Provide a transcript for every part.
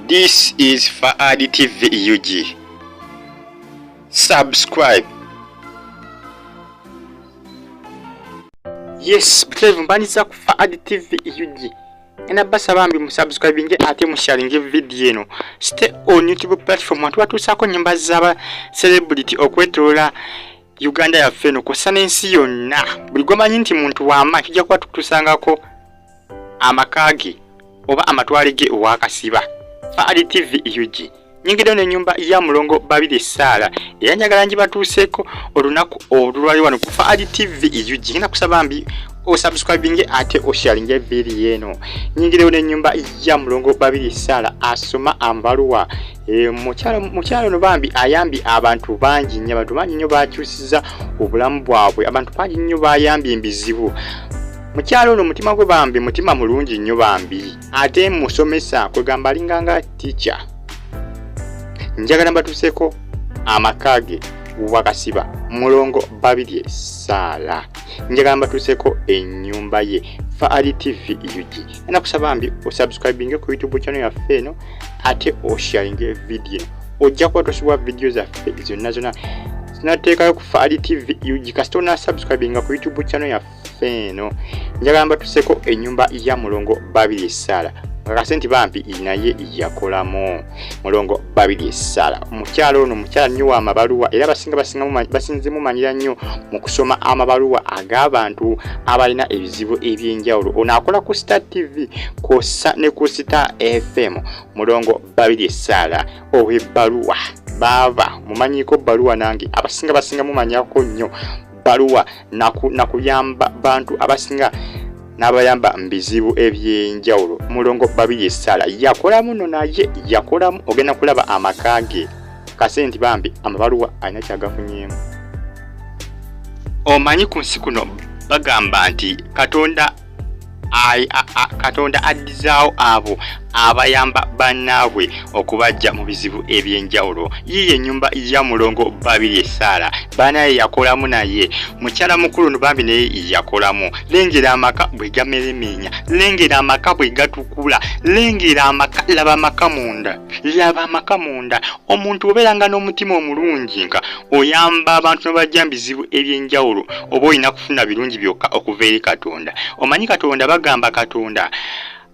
This is Faad TV UG. Subscribe. Yes, biteve mbaniza ku Faad TV UG. Ena basa bambi mu subscribing ate mu sharing video eno. Stay on YouTube platform watu sako nyimba zaba celebrity okwetola Uganda ya feno kusana ensi yonna. Buli gomanyi nti muntu wama kijja kwa tutusangako amakagi oba amatwale ge wakasiba. Faad TV UG. Nyingide n'ennyumba ya Mulongo Babirye Sala eyanyagala njibatuuseko olunaku olulwali wano ku Faad TV UG. Ngina kusaba mbi o subscribing ate o sharing video eno. Nyingide n'ennyumba ya Mulongo Babirye Sala asoma ambaluwa mukyalo no bambi ayambi abantu bangi nnyo bakyusiza obulamu bwabwe. Abantu bangi nnyo bayambi embizibu. Mukyalo no mutima gwe bambi mutima mulungi nnyo bambi ate musomesa kwegamba linganga teacher. Njagala mbatuseko amakage wakasiba Mulongo Babirye Sala. Njagala mbatuseko ennyumba ye Faad TV UG. Ena kusaba mbi o subscribing ku YouTube channel ya feno ate o sharing video. Ojja kwatosibwa video zaffe zonna sinateekayo ku Faad TV UG kasito na subscribing ku YouTube channel ya feno. Njagala mbatuseko ennyumba ya Mulongo Babirye Sala. Akasenti bampi inaye yakolamo Mulongo Babirye Sala. Mukyalo no mukyala nnyo amabaluwa era basinze mumanyira nnyo mu kusoma amabaluwa ag'abantu abalina ebizibu ebyenjawulo. Ono akola ku Star TV kosa ne ku Star FM. Mulongo Babirye Sala ow'ebbaluwa bava mumanyiko baluwa nange abasinga mumanyako nnyo baluwa nakuyamba bantu abasinga n'abayamba mbizibu ebyenjawulo. Mulongo Babirye Sala yakolamu no naye yakolamu ogenda kulaba amakage kasenti bambi amabaluwa alina kyagafunyemu. Omanyi ku nsi kuno bagamba nti Katonda addizaawo abo abayamba bannaabwe okubajja mu bizibu ebyenjawulo. Yiye ennyumba ya Mulongo Babirye Sala banaye yakolamu naye mukyala mukulu no bambi naye yakolamu. Lengera amaka bwe gameremenya, lengera amaka bwe gatukula, lengera amaka laba amaka munda. Omuntu obeeranga n'omutima omulungi nka oyamba abantu n'obajja mu bizibu ebyenjawulo oba olina kufuna birungi byokka okuva eri Katonda. Omanyi Katonda bagamba Katonda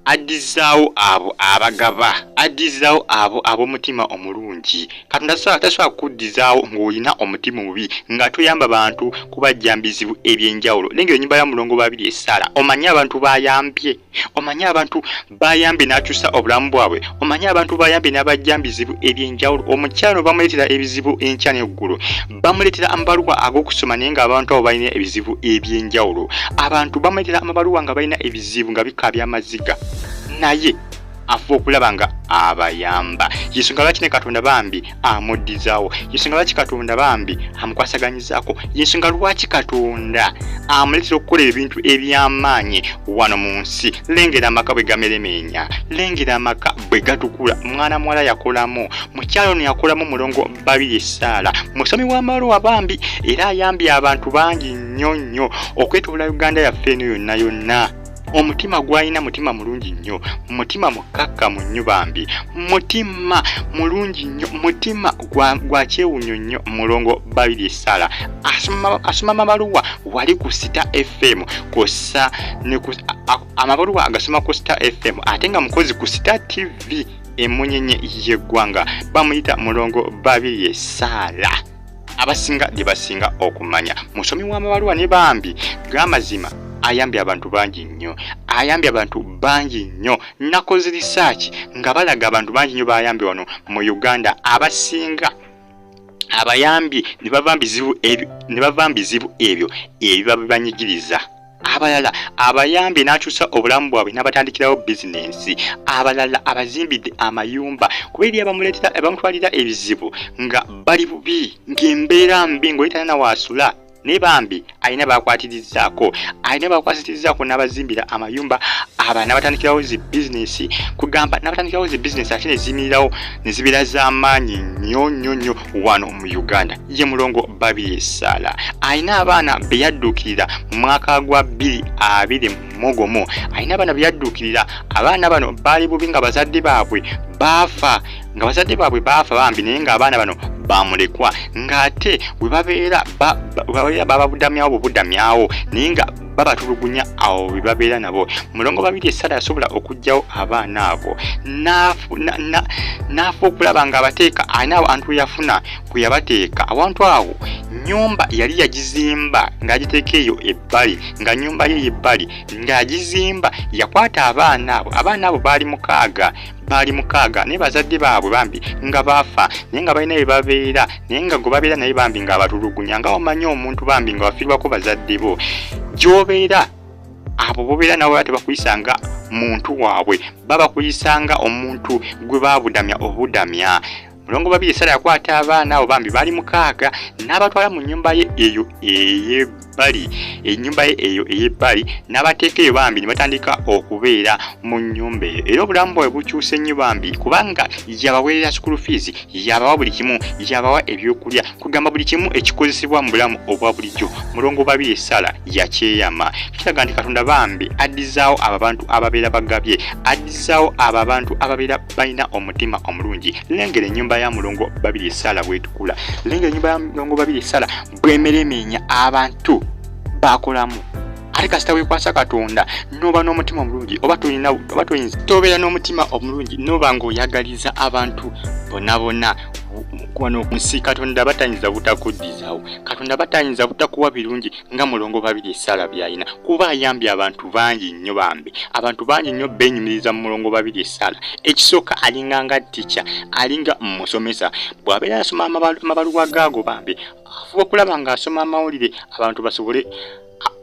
addizaawo abo abagaba, addizaawo abo ab'omutima omulungi. Katonda tasobola kuddizaawo ng'olina omutima mubi nga toyamba bantu kubajja mu bizibu ebyenjawulo. Lengera ennyumba ya Mulongo Babirye Sala. Omanyi abantu bayambye, omanyi abantu bayambye n'akyusa obulamu bwabwe, omanyi abantu bayambye n'abajja mu bizibu ebyenjawulo. Omukyalo bamuleetera ebizibu enkya n'eggulu, bamuleetera amabaluwa ag'okusoma naye ng'abantu abo balina ebizibu ebyenjawulo. Abantu bamuleetera amabaluwa nga balina ebizibu nga bikabya Maziga, naye afu okulaba nga abayamba. Yensonga lwaki ne Katonda bambi amuddizaawo, yensonga lwaki Katonda bambi amukwasaganyizaako, yensonga lwaki Katonda amuleetera okukola ebintu eby'amaanyi wano mu nsi. Lengera amaka bwe gameremenya, lengera amaka bwe gatukula. Mwana muwala yakolamu, mukyalo ono yakolamu Mulongo Babirye Sala. Musomi w'amabaluwa bambi era ayambye abantu bangi nnyo okwetooloola Uganda yaffe eno yonna. Omutima gwalina mutima mulungi nnyo, mutima mukkakkamu nnyo bambi, mutima mulungi nnyo, mutima gwa kyewunyo nnyo. Mulongo Babirye Sala asoma amabaluwa wali ku Star FM kosa ne amabaluwa agasoma ku Star FM ate nga mukozi ku Star TV emunyenye y'eggwanga bamuyita Mulongo Babirye Sala. Abasinga gye basinga okumanya musomi w'amabaluwa ne bambi g'amazima ayambye abantu bangi nnyo, ayambye abantu bangi nnyo. Nakoze research nga balaga abantu bangi nnyo bayambye wano mu Uganda abasinga abayambi ne bava mbizibu ebyo ebibanyigiriza. Abalala abayambi n'akyusa obulamu bwabwe n'abatandikirawo bizinensi. Abalala abazimbidde amayumba kubera abamuleetera abamutwalira ebizibu nga bali bubi ng'embeera mbi ng'oyitana na waasula. Ne bambi alina bakwatirizaako n'abazimbira amayumba aba n'abatandikirawo zi bizinesi kugamba n'abatandikirawo zi bizinesi ate ne zimirirawo ne zibeera z'amaanyi nnyo wano mu Uganda. Ye Mulongo Babirye Sala alina abaana be yadduukirira mu mwaka gwa 2021. Alina abaana be yadduukirira, abaana bano baali bubi nga bazadde baabwe baafa nga bazadde baabwe baafa bambi naye nga abaana bano bamulekwa ng'ate we babeera bababudamyawo bubudamyawo naye nga babatulugunya awo bwe babeera nabo. Mulongo Babirye Sarah yasobola okugyawo abaana abo n'afa okulaba nga abateeka alina abantu yafuna kwe yabateeka awantu awo. Nnyumba yali yagizimba ng'agiteeka eyo ebbali nga nnyumba ye yebbali ng'agizimba yakwata abaana abo baali mukaaga naye bazadde baabwe bambi nga baafa naye nga balina bye babeera naye nga gwe babeera naye bambi nga abatulugunya nga omanyi omuntu bambi nga wafiirwako bazadde bo gy'obeera abo bobeera nabo baba tebakuyisanga muntu waabwe baba kuyisanga omuntu gwe baabudamya obudamya. Mulongo Babirye Sarah yakwata abaana abo bambi baali mukaaga n'abatwala mu nnyumba ye eyo eyebbali n'abateeka eyo bambi ne batandika okubeera mu nnyumba eyo. Era obulamu bwe bukyuse nnyo bambi kubanga yabaweerera school fees, yabawa buli kimu, yabawa ebyokulya, kugamba buli kimu ekikozesebwa mu bulamu obwa bulijjo. Mulongo Babirye Sarah yakyeyama. Kiraga nti Katonda bambi addizaawo abo abantu ababeera bagabye, addizaawo abo abantu ababeera balina omutima omulungi. Lengera ennyumba ya Mulongo Babirye Sarah bwetukula, lengera ennyumba ya Mulongo Babirye Sarah bwemeremenya abantu bakolamu. Ate kasita weekwasa Katonda noba n'omutima omulungi oba toyinza tobeera n'omutima omulungi noba ng'oyagaliza abantu bonna wano ku nsi, Katonda batayinza butakuddizawo, Katonda batayinza butakuwa birungi nga Mulongo Babirye Sarah by'alina kuba ayambye abantu bangi nnyo bambi. Abantu bangi nnyo beenyumiriza mu Mulongo Babirye Sarah. Ekisooka alinga nga teacher, alinga musomesa. Bw'abeera asoma amabaluwa gaago bambi afuba okulaba ng'asoma amawulire abantu basobole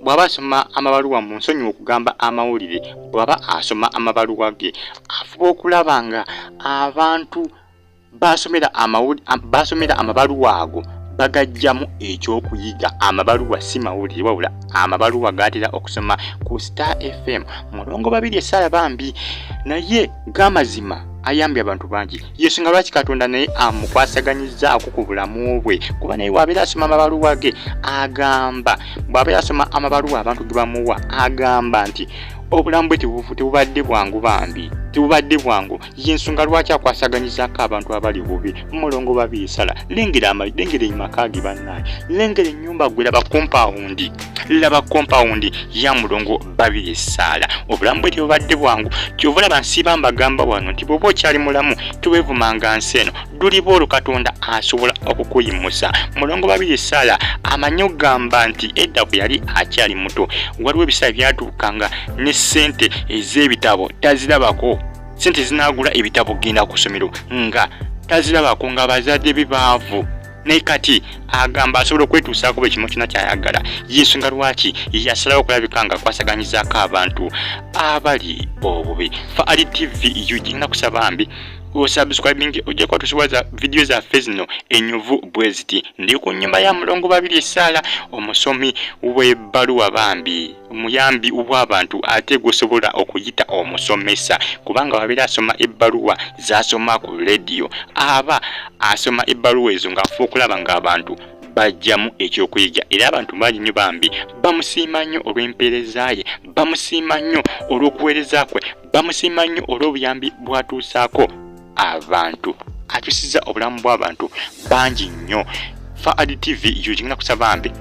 bw'aba asoma amabaluwa mu nsonyi okugamba amawulire, bw'aba asoma amabaluwa ge afuba okulaba nga abantu basomera amabaluwa ago bagajjamu ekyokuyiga. Amabaluwa si mawulire wabula amabaluwa gatera okusoma ku Star FM. Mulongo Babirye Sarah bambi naye gamazima ayambye abantu bangi. Yesunga lwaki Katonda naye amukwasaganyizaako ku bulamu bwe kuba naye bw'abeera asoma amabaluwa ge agamba, bw'abeera asoma amabaluwa abantu ge bamuwa agamba nti obulamu bwe tebubadde bwangu bambi, tebubadde bwangu. Yensonga lwaki akwasaganyizaako abantu abali bubi. Mulongo Babirye Sarah lengera emaka ge bannaye, lengera ennyumba gwe, laba compound ya Mulongo Babirye Sarah. Obulamu bwe tebubadde bwangu kyova olaba nsiba mbagamba wano nti bw'oba okyali mulamu teweevumanga nsi eno, duliba olwo Katonda asobola okukuyimusa. Mulongo Babirye Sarah amanyi okugamba nti edda bwe yali akyali muto waliwo ebiseera byatuukanga ne ssente ez'ebitabo tazirabako, ssente zinaagula ebitabo genda ku ssomero nga tazirabako nga bazadde be baavu. Naye kati agamba asobola okwetuusaako buli kimu kyonna ky'ayagala. Yensonga lwaki yasalawo okulabika nga akwasaganyizaako abantu abali obubi. Faali TV UG nakusaba mbi osubscribing ojja kwatusiwaza video zaffe zino ennyuvu bwe ziti. Ndi ku nnyumba ya Mulongo Babirye Sarah, omusomi w'ebbaluwa bambi, omuyambi w'abantu ate gusobola okuyita omusomesa kubanga wabeera asoma ebbaluwa z'asoma ku radio, aba asoma ebbaluwa ezo ng'afuba okulaba ng'abantu bajjamu ekyokuyiga. Era abantu bangi nnyo bambi bamusiima nnyo olw'empeereza ye, bamusiima nnyo olw'okuweereza kwe, bamusiima nnyo olw'obuyambi bw'atuusaako abantu, akyusiza obulamu bw'abantu bangi nnyo. Faali TV yujingina kusaba mbi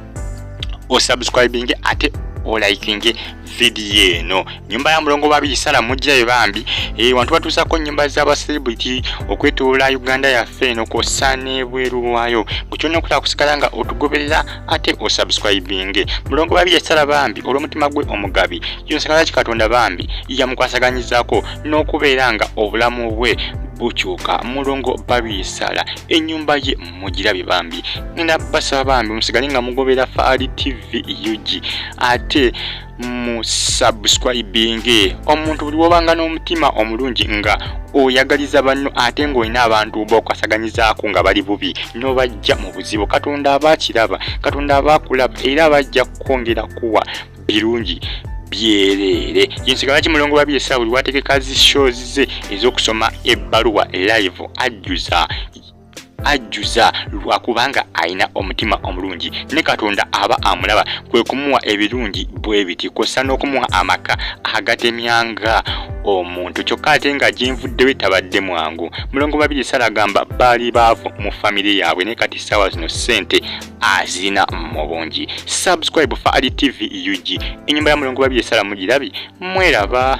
osubscribing ate oliking video eno. Nyumba ya Mulongo Babirye Sarah mujjayo bambi wantu batuusako nnyumba z'aba celebrity okwetoola Uganda yaffe eno kw'ossa n'ebweru waayo. Bukyonna okutaka kusigala nga otugoberera ate osubscribing. Mulongo Babirye Sarah bambi olw'omutima gwe omugabi yonsonga lwaki Katonda bambi yamukwasaganyizaako n'okubeera nga obulamu bwe bukyuka. Mulongo Babirye Sarah ennyumba ye mugirabye bambi. Nina basaba bambi musigale nga mugobera Faali TV UG ate mu subscribing. Omuntu buli wobanga n'omutima omulungi nga oyagaliza banno ate ng'olina abantu b'okwasaganyizaako nga bali bubi n'obajja mu buzibu, Katonda abakiraba, Katonda abakulaba era bajja kwongera kuwa birungi byerere. Yensigala ki Mulongo Babirye Sarah buli wategeka zi shows ze ez'okusoma ebbaluwa live ajjuza ajjuza lwakubanga alina omutima omulungi ne Katonda aba amulaba kwe kumuwa ebirungi bwe biti kosa n'okumuwa amaka agatemyanga omuntu kyokka ate nga gy'envudde bitabadde mwangu. Mulongo Babirye Sarah agamba baali baavu mu famire yaabwe ne kati ssaawa zino ssente azina mu bungi. Subscribe for Ali TV UG. Ennyumba ya Mulongo Babirye Sarah mu Gillabe mweraba.